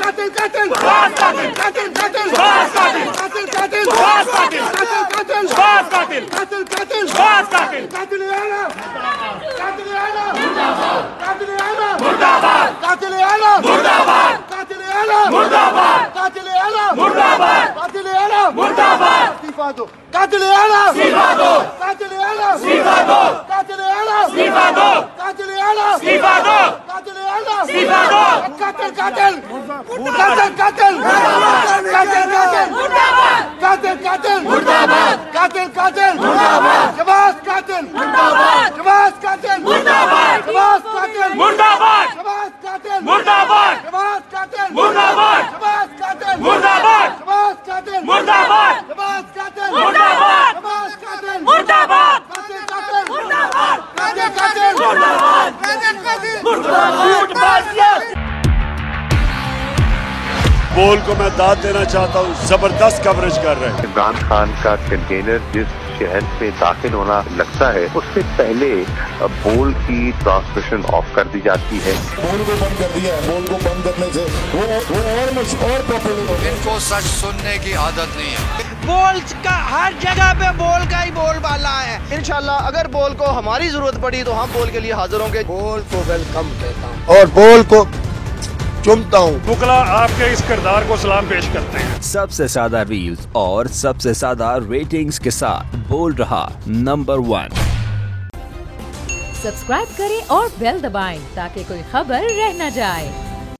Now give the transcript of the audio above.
कातिल कातिल कातिल कातिल कातिल कातिल कातिल कातिल कातिल कातिल कातिल कातिल कातिल आला कातिल आला कातिल आला मुर्दाबाद कातिल आला मुर्दाबाद कातिल आला मुर्दाबाद कातिल आला मुर्दाबाद कातिल आला मुर्दाबाद इस्तीफा दो कातिल आला इस्तीफा दो कातिल आला इस्तीफा दो कातिल आला इस्तीफा दो कातिल आला इस्तीफा दो कातिल आला इस्तीफा दो कातिल कातिल कातिल कातिल कातिल कातिल मुर्दाबाद कातिल कातिल मुर्दाबाद कातिल कातिल मुर्दाबाद शबाश कातिल मुर्दाबाद शबाश कातिल मुर्दाबाद शबाश कातिल मुर्दाबाद शबाश कातिल मुर्दाबाद शबाश कातिल मुर्दाबाद शबाश कातिल मुर्दाबाद शबाश कातिल मुर्दाबाद शबाश कातिल मुर्दाबाद शबाश कातिल मुर्दाबाद कातिल कातिल मुर्दाबाद कातिल कातिल मुर्दाबाद कातिल कातिल मुर्दाबाद। बोल को मैं दाद देना चाहता हूँ, जबरदस्त कवरेज कर रहे हैं। इमरान खान का कंटेनर जिस शहर में दाखिल होना लगता है उससे पहले बोल की ट्रांसमिशन ऑफ कर दी जाती है। बोल को बंद कर दिया है। बोल को बंद करने से वो और पॉपुलर हो। इनको सच सुनने की आदत नहीं है। बोल का हर जगह पे बोल का ही बोलबाला है। इंशाल्लाह अगर बोल को हमारी जरूरत पड़ी तो हम बोल के लिए हाजिर होंगे। बोल को वेलकम कहता हूँ और बोल को चुमता हूँ। बुकला आपके इस किरदार को सलाम पेश करते हैं। सबसे ज्यादा रील्स और सबसे ज्यादा रेटिंग्स के साथ बोल रहा नंबर 1। सब्सक्राइब करें और बेल दबाएं ताकि कोई खबर रह न जाए।